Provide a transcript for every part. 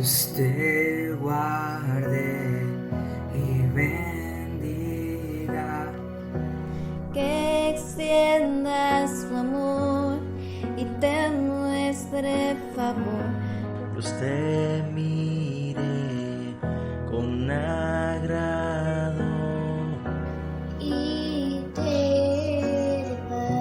Dios te guarde y bendiga. Que extienda su amor y te muestre favor. Dios te mire con agrado Y te dé paz.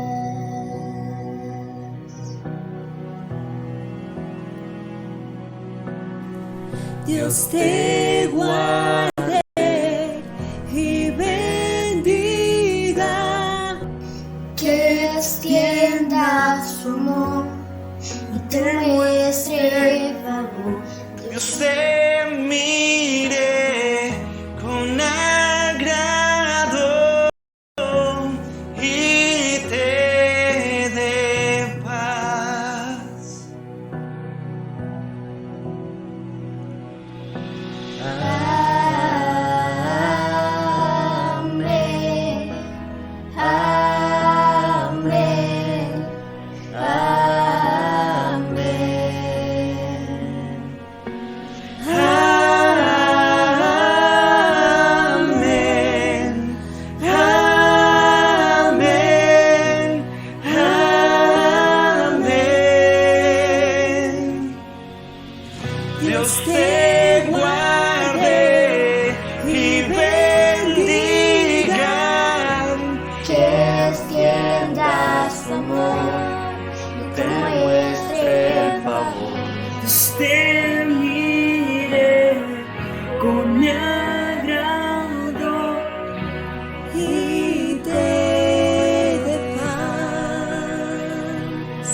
Dios te guarde y bendiga. Que extienda su amor y te muestre favor. Dios te mire con agrado y te dé paz. Amén. Amén. Amén. Amén. Amén. Dios te guarde y bendiga. Que extienda su amor y te muestre favor. Dios te mire con agrado Y te dé paz.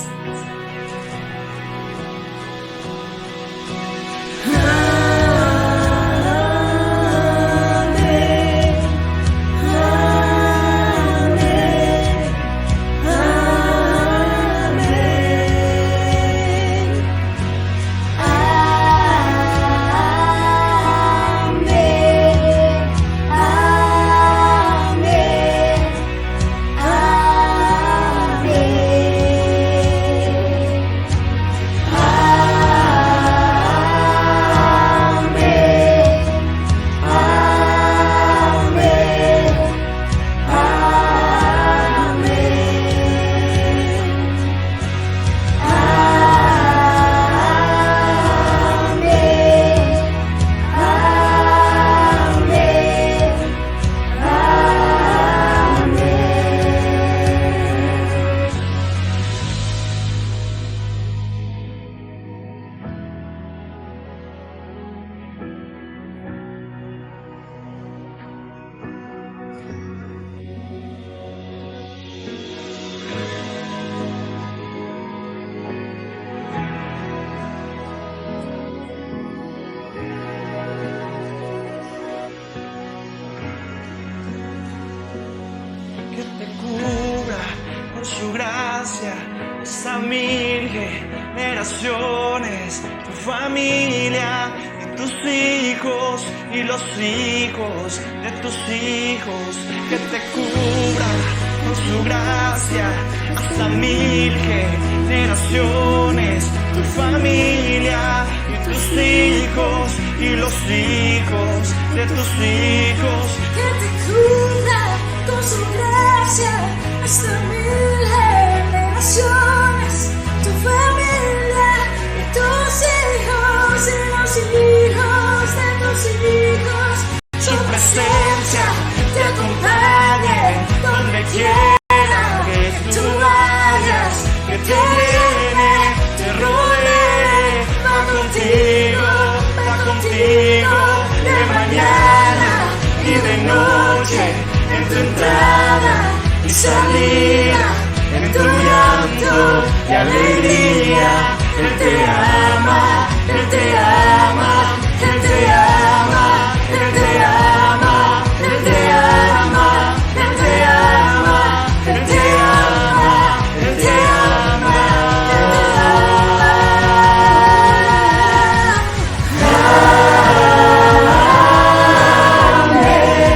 Amén. Amén. Que te cubra con su gracia hasta 1000 generaciones, tu familia y tus hijos y los hijos de tus hijos. Que te cubra con su gracia hasta 1000 generaciones, tu familia y tus hijos y los hijos de tus hijos. Que te cubra con su gracia hasta 1000 generaciones, tu familia y tus hijos y los hijos de tus hijos. Su presencia te acompañe donde quiera que tú vayas, que te llene, te rodee, va contigo de mañana y de noche, en tu entrada y salida, en tu llanto y alegría. Él te ama, Él te ama, Él te ama, Él te ama, Él te ama, Él te ama, Él te ama, Él te ama. Amén.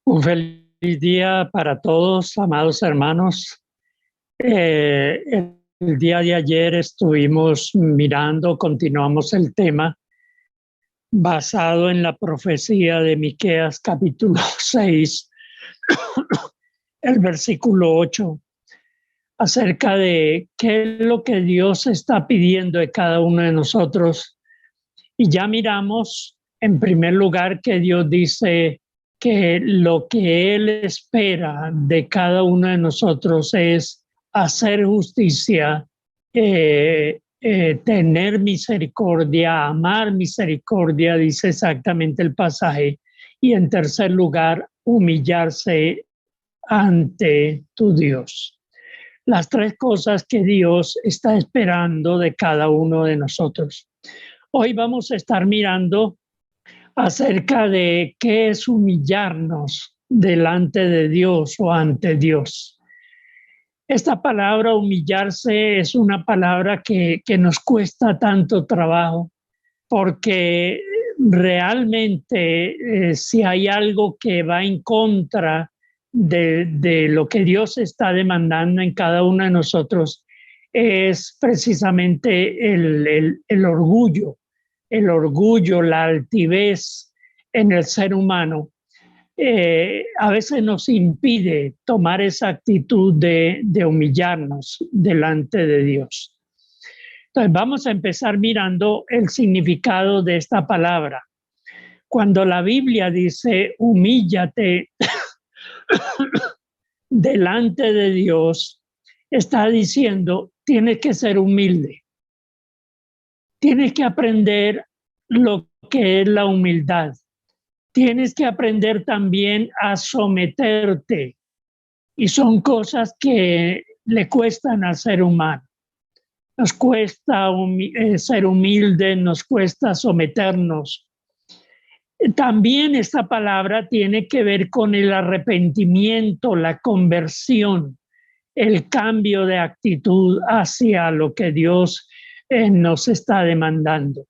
Un feliz día para todos, amados hermanos. El día de ayer estuvimos continuamos el tema basado en la profecía de Miqueas capítulo 6, el versículo 8, acerca de qué es lo que Dios está pidiendo de cada uno de nosotros. Y ya miramos, en primer lugar, que Dios dice que lo que Él espera de cada uno de nosotros es hacer justicia, tener misericordia, amar misericordia, dice exactamente el pasaje. Y en tercer lugar, humillarse ante tu Dios. Las tres cosas que Dios está esperando de cada uno de nosotros. Hoy vamos a estar mirando acerca de qué es humillarnos delante de Dios o ante Dios. Esta palabra humillarse es una palabra que nos cuesta tanto trabajo, porque realmente si hay algo que va en contra de lo que Dios está demandando en cada uno de nosotros, es precisamente el orgullo. El orgullo, la altivez en el ser humano, a veces nos impide tomar esa actitud de humillarnos delante de Dios. Entonces vamos a empezar mirando el significado de esta palabra. Cuando la Biblia dice humíllate delante de Dios, está diciendo tienes que ser humilde. Tienes que aprender lo que es la humildad. Tienes que aprender también a someterte. Y son cosas que le cuestan al ser humano. Nos cuesta ser humilde, nos cuesta someternos. También esta palabra tiene que ver con el arrepentimiento, la conversión, el cambio de actitud hacia lo que Dios nos está demandando.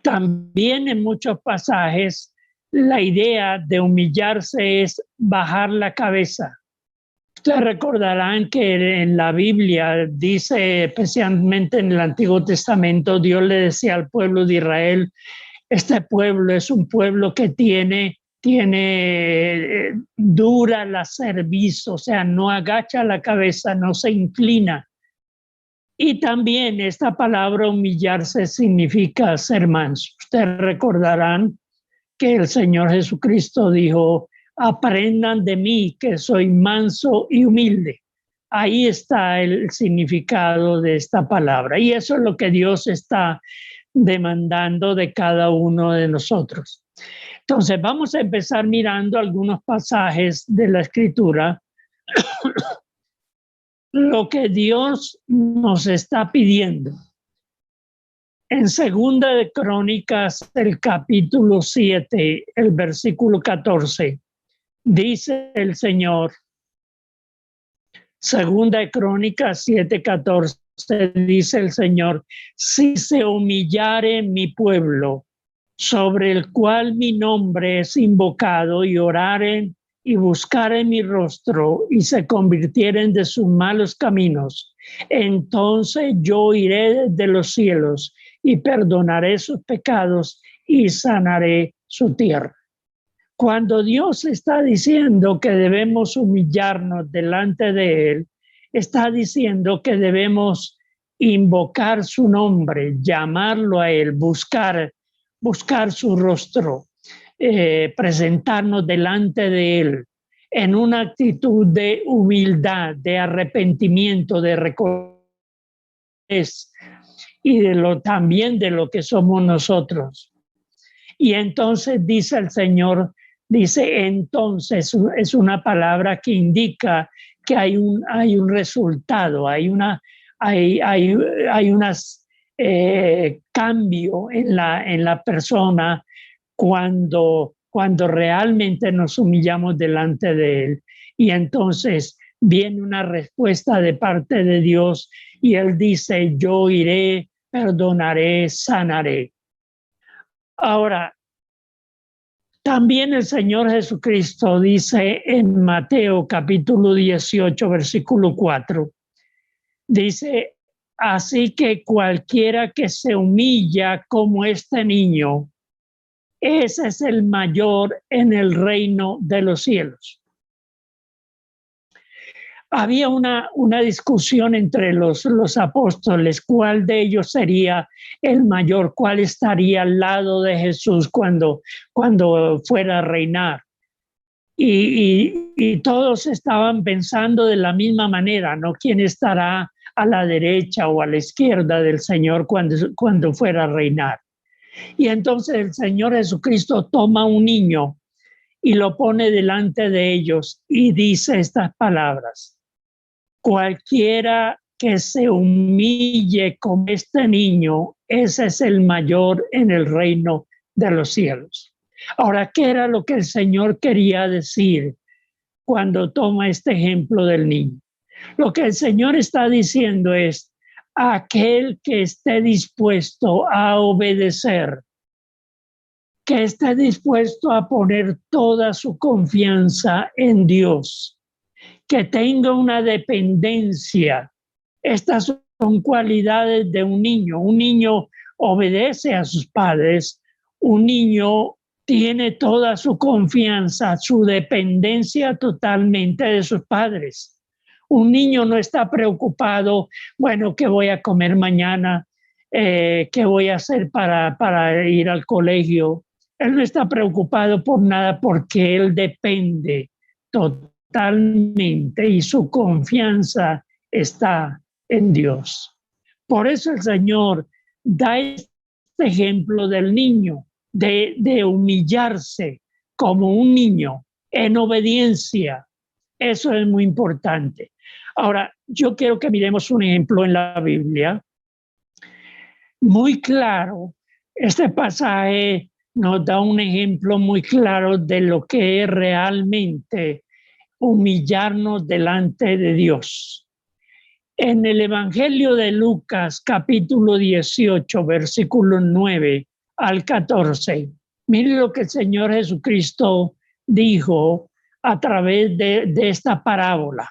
También en muchos pasajes la idea de humillarse es bajar la cabeza. Ustedes recordarán que en la Biblia dice, especialmente en el Antiguo Testamento, Dios le decía al pueblo de Israel, este pueblo es un pueblo que tiene dura la cerviz, o sea, no agacha la cabeza, no se inclina. Y también esta palabra humillarse significa ser manso. Ustedes recordarán que el Señor Jesucristo dijo, aprendan de mí que soy manso y humilde. Ahí está el significado de esta palabra. Y eso es lo que Dios está demandando de cada uno de nosotros. Entonces vamos a empezar mirando algunos pasajes de la Escritura. Lo que Dios nos está pidiendo. En Segunda de Crónicas, el capítulo 7, el versículo 14, dice el Señor, Segunda de Crónicas 7, 14, dice el Señor, si se humillare mi pueblo, sobre el cual mi nombre es invocado, y oraren y buscaren mi rostro y se convirtieren de sus malos caminos, entonces yo iré desde los cielos y perdonaré sus pecados y sanaré su tierra. Cuando Dios está diciendo que debemos humillarnos delante de Él, está diciendo que debemos invocar su nombre, llamarlo a Él, buscar su rostro, presentarnos delante de Él en una actitud de humildad, de arrepentimiento, de reconocimiento y también de lo que somos nosotros. Y entonces dice el Señor, entonces es una palabra que indica que hay un resultado, hay un cambio en la persona cuando realmente nos humillamos delante de Él. Y entonces viene una respuesta de parte de Dios y Él dice, yo iré, perdonaré, sanaré. Ahora, También el Señor Jesucristo dice en Mateo capítulo 18, versículo 4, dice, así que cualquiera que se humilla como este niño, ese es el mayor en el reino de los cielos. Había una discusión entre los apóstoles, cuál de ellos sería el mayor, cuál estaría al lado de Jesús cuando fuera a reinar. Y todos estaban pensando de la misma manera, ¿no? ¿Quién estará a la derecha o a la izquierda del Señor cuando fuera a reinar? Y entonces el Señor Jesucristo toma un niño y lo pone delante de ellos y dice estas palabras: cualquiera que se humille como este niño, ese es el mayor en el reino de los cielos. Ahora, ¿qué era lo que el Señor quería decir cuando toma este ejemplo del niño? Lo que el Señor está diciendo es: aquel que esté dispuesto a obedecer, que esté dispuesto a poner toda su confianza en Dios, que tenga una dependencia. Estas son cualidades de un niño. Un niño obedece a sus padres. Un niño tiene toda su confianza, su dependencia totalmente de sus padres. Un niño no está preocupado, bueno, ¿qué voy a comer mañana? ¿Qué voy a hacer para ir al colegio? Él no está preocupado por nada porque él depende totalmente y su confianza está en Dios. Por eso el Señor da este ejemplo del niño, de humillarse como un niño en obediencia. Eso es muy importante. Ahora, yo quiero que miremos un ejemplo en la Biblia muy claro. Este pasaje nos da un ejemplo muy claro de lo que es realmente humillarnos delante de Dios. En el Evangelio de Lucas, capítulo 18, versículos 9 al 14, mire lo que el Señor Jesucristo dijo a través de esta parábola.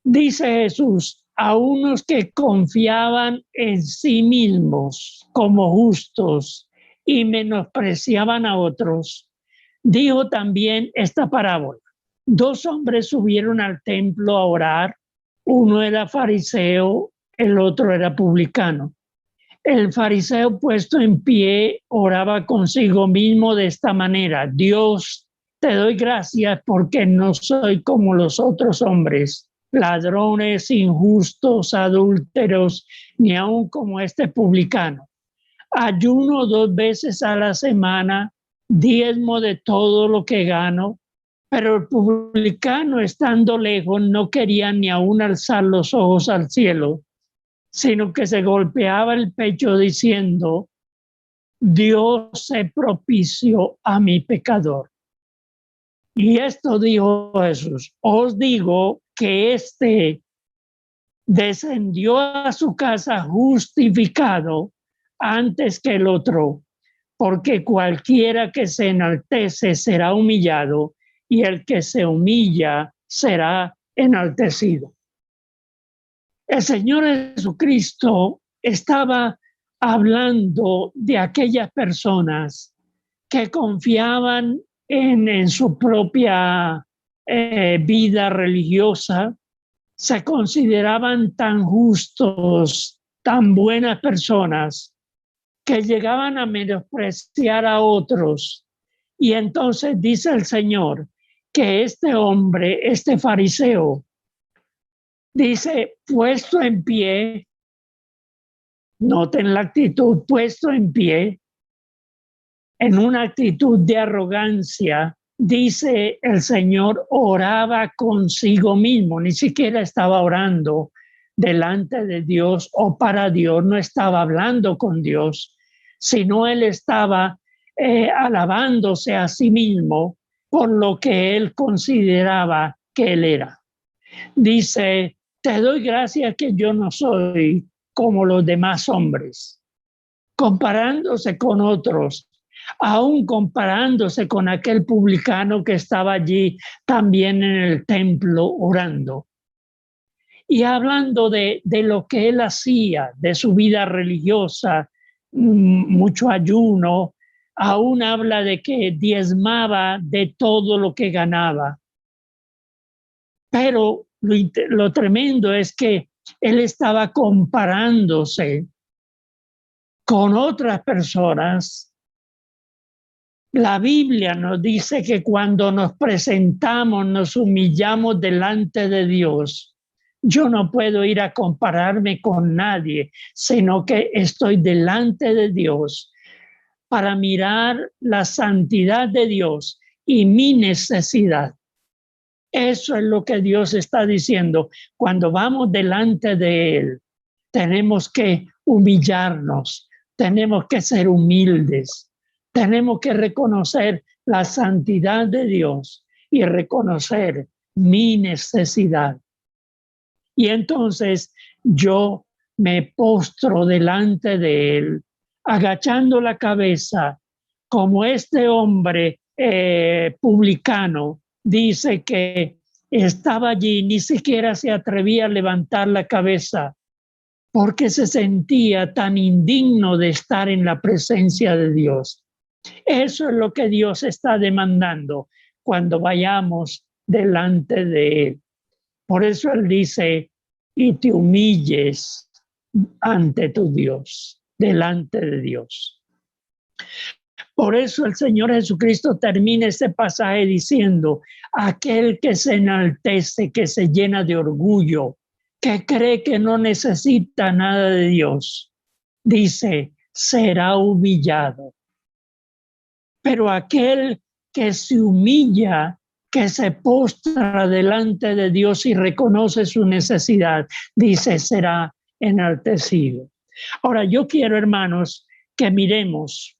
Dice Jesús: a unos que confiaban en sí mismos como justos y menospreciaban a otros, dijo también esta parábola. 2 hombres subieron al templo a orar. Uno era fariseo, el otro era publicano. El fariseo, puesto en pie, oraba consigo mismo de esta manera: Dios, te doy gracias porque no soy como los otros hombres, ladrones, injustos, adúlteros, ni aun como este publicano. Ayuno 2 veces a la semana, diezmo de todo lo que gano. Pero el publicano, estando lejos, no quería ni aun alzar los ojos al cielo, sino que se golpeaba el pecho diciendo: Dios se propició a mi pecador. Y esto dijo Jesús: os digo que éste descendió a su casa justificado antes que el otro, porque cualquiera que se enaltece será humillado, y el que se humilla será enaltecido. El Señor Jesucristo estaba hablando de aquellas personas que confiaban en su propia vida religiosa, se consideraban tan justos, tan buenas personas, que llegaban a menospreciar a otros. Y entonces dice el Señor que este hombre, este fariseo, dice, puesto en pie, noten la actitud, puesto en pie, en una actitud de arrogancia, dice el Señor, oraba consigo mismo, ni siquiera estaba orando delante de Dios o para Dios, no estaba hablando con Dios, sino él estaba alabándose a sí mismo por lo que él consideraba que él era. Dice, te doy gracias que yo no soy como los demás hombres, comparándose con otros. aún comparándose con aquel publicano que estaba allí también en el templo orando. Y hablando de lo que él hacía, de su vida religiosa, mucho ayuno, aún habla de que diezmaba de todo lo que ganaba. Pero lo tremendo es que él estaba comparándose con otras personas. La Biblia nos dice que cuando nos presentamos, nos humillamos delante de Dios. Yo no puedo ir a compararme con nadie, sino que estoy delante de Dios para mirar la santidad de Dios y mi necesidad. Eso es lo que Dios está diciendo. Cuando vamos delante de Él, tenemos que humillarnos, tenemos que ser humildes, tenemos que reconocer la santidad de Dios y reconocer mi necesidad. Y entonces yo me postro delante de Él, agachando la cabeza, como este hombre publicano dice que estaba allí, ni siquiera se atrevía a levantar la cabeza porque se sentía tan indigno de estar en la presencia de Dios. Eso es lo que Dios está demandando cuando vayamos delante de Él. Por eso Él dice, y te humilles ante tu Dios, delante de Dios. Por eso el Señor Jesucristo termina este pasaje diciendo, aquel que se enaltece, que se llena de orgullo, que cree que no necesita nada de Dios, dice, será humillado. Pero aquel que se humilla, que se postra delante de Dios y reconoce su necesidad, dice, será enaltecido. Ahora, yo quiero, hermanos, que miremos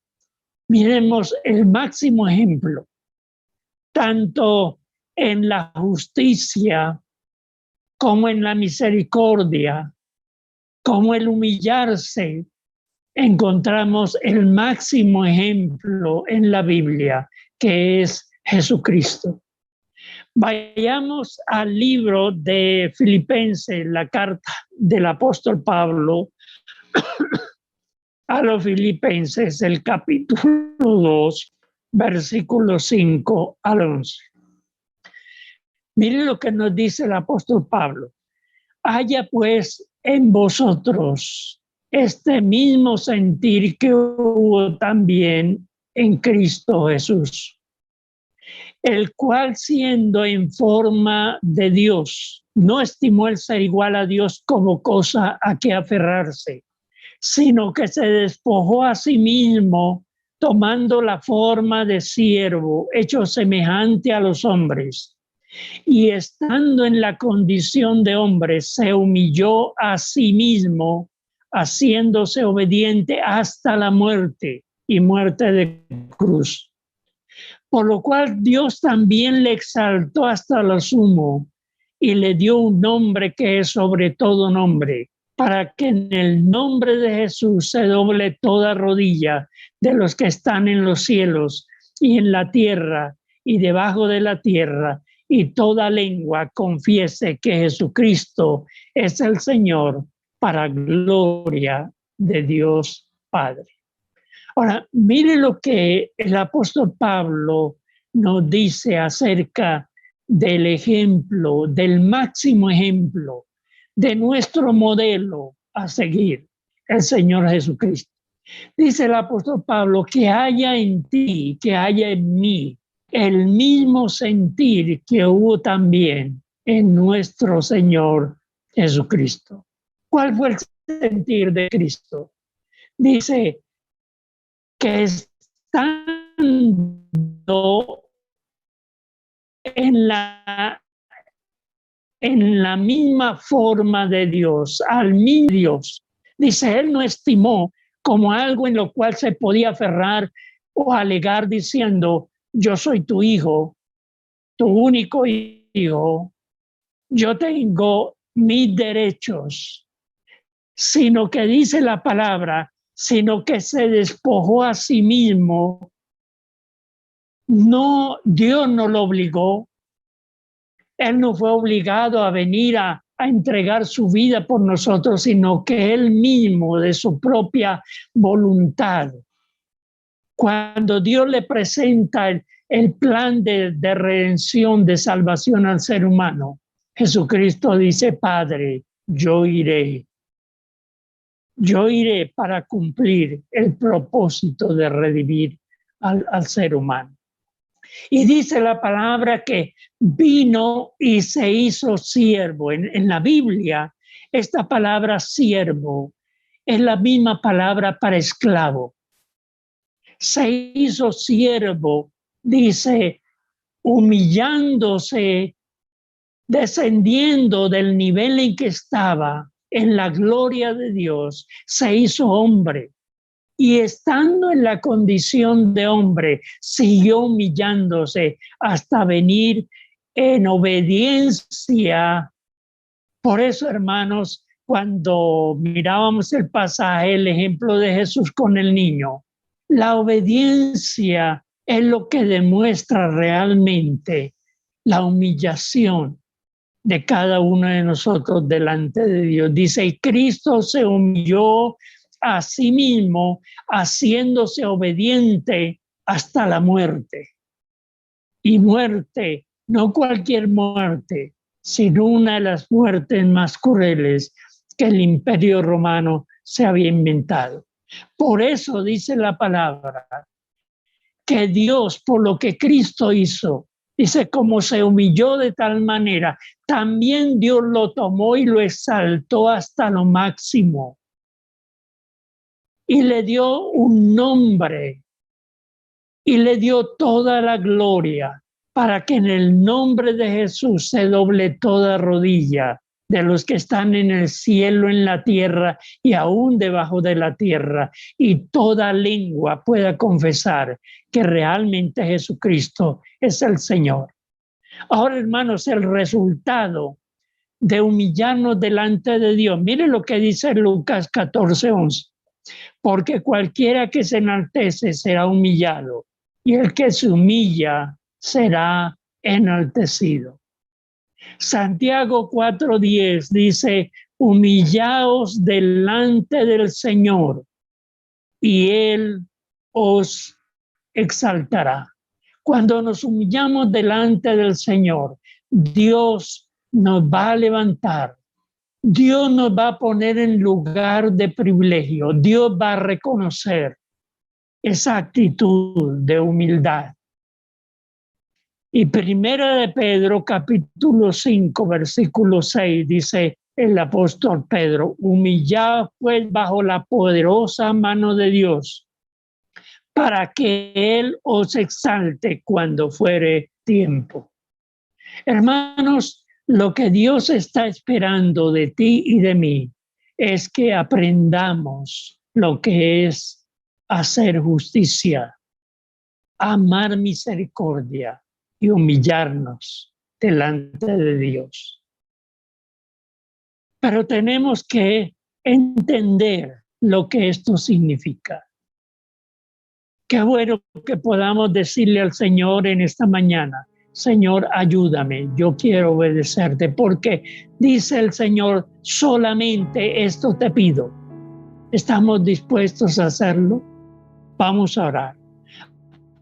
el máximo ejemplo, tanto en la justicia como en la misericordia, como el humillarse. Encontramos el máximo ejemplo en la Biblia, que es Jesucristo. Vayamos al libro de Filipenses, la carta del apóstol Pablo a los Filipenses, el capítulo 2, versículos 5 al 11. Miren lo que nos dice el apóstol Pablo. Haya pues en vosotros este mismo sentir que hubo también en Cristo Jesús, el cual siendo en forma de Dios, no estimó el ser igual a Dios como cosa a que aferrarse, sino que se despojó a sí mismo, tomando la forma de siervo, hecho semejante a los hombres. Y estando en la condición de hombre, se humilló a sí mismo, haciéndose obediente hasta la muerte y muerte de cruz. Por lo cual Dios también le exaltó hasta lo sumo y le dio un nombre que es sobre todo nombre, para que en el nombre de Jesús se doble toda rodilla de los que están en los cielos y en la tierra y debajo de la tierra, y toda lengua confiese que Jesucristo es el Señor, para gloria de Dios Padre. Ahora, mire lo que el apóstol Pablo nos dice acerca del ejemplo, del máximo ejemplo, de nuestro modelo a seguir, el Señor Jesucristo. Dice el apóstol Pablo, que haya en ti, que haya en mí, el mismo sentir que hubo también en nuestro Señor Jesucristo. ¿Cuál fue el sentir de Cristo? Dice que estando en la misma forma de Dios, al mismo Dios, dice, él no estimó como algo en lo cual se podía aferrar o alegar diciendo, yo soy tu hijo, tu único hijo, yo tengo mis derechos, sino que dice la palabra, sino que se despojó a sí mismo, No, Dios no lo obligó. Él no fue obligado a venir a entregar su vida por nosotros, sino que Él mismo, de su propia voluntad, cuando Dios le presenta el plan de redención, de salvación al ser humano, Jesucristo dice: Padre, yo iré para cumplir el propósito de redimir al ser humano. Y dice la palabra que vino y se hizo siervo. En la Biblia, esta palabra siervo es la misma palabra para esclavo. Se hizo siervo, dice, humillándose, descendiendo del nivel en que estaba, en la gloria de Dios, se hizo hombre. Y estando en la condición de hombre, siguió humillándose hasta venir en obediencia. Por eso, hermanos, cuando mirábamos el pasaje, el ejemplo de Jesús con el niño, la obediencia es lo que demuestra realmente la humillación de cada uno de nosotros delante de Dios. Dice: y Cristo se humilló a sí mismo, haciéndose obediente hasta la muerte. Y muerte, no cualquier muerte, sino una de las muertes más crueles que el Imperio Romano se había inventado. Por eso dice la palabra que Dios, por lo que Cristo hizo, dice: como se humilló de tal manera, también Dios lo tomó y lo exaltó hasta lo máximo. Y le dio un nombre y le dio toda la gloria, para que en el nombre de Jesús se doble toda rodilla de los que están en el cielo, en la tierra y aún debajo de la tierra, y toda lengua pueda confesar que realmente Jesucristo es el Señor. Ahora, hermanos, el resultado de humillarnos delante de Dios, miren lo que dice Lucas 14:11. Porque cualquiera que se enaltece será humillado, y el que se humilla será enaltecido. Santiago 4:10 dice: humillaos delante del Señor, y Él os exaltará. Cuando nos humillamos delante del Señor, Dios nos va a levantar. Dios nos va a poner en lugar de privilegio. Dios va a reconocer esa actitud de humildad. Y Primera de Pedro, capítulo 5, versículo 6, dice el apóstol Pedro: humillaos pues bajo la poderosa mano de Dios, para que Él os exalte cuando fuere tiempo. Hermanos, lo que Dios está esperando de ti y de mí es que aprendamos lo que es hacer justicia, amar misericordia y humillarnos delante de Dios. Pero tenemos que entender lo que esto significa. Qué bueno que podamos decirle al Señor en esta mañana: Señor, ayúdame, yo quiero obedecerte, porque dice el Señor: solamente esto te pido. ¿Estamos dispuestos a hacerlo? Vamos a orar.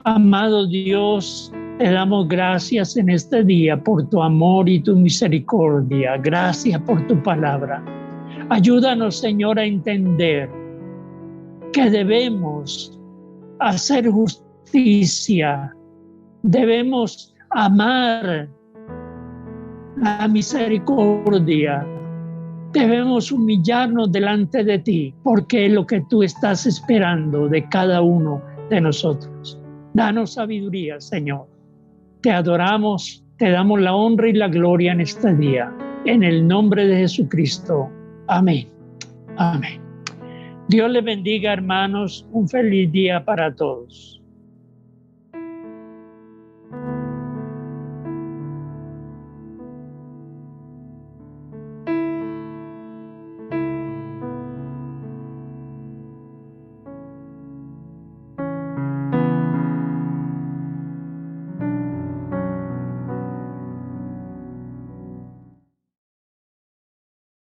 Amado Dios, te damos gracias en este día por tu amor y tu misericordia. Gracias por tu palabra. Ayúdanos, Señor, a entender que debemos hacer justicia, debemos amar la misericordia, debemos humillarnos delante de ti, porque es lo que tú estás esperando de cada uno de nosotros. Danos sabiduría, Señor. Te adoramos, te damos la honra y la gloria en este día. En el nombre de Jesucristo. Amén. Amén. Dios les bendiga, hermanos. Un feliz día para todos.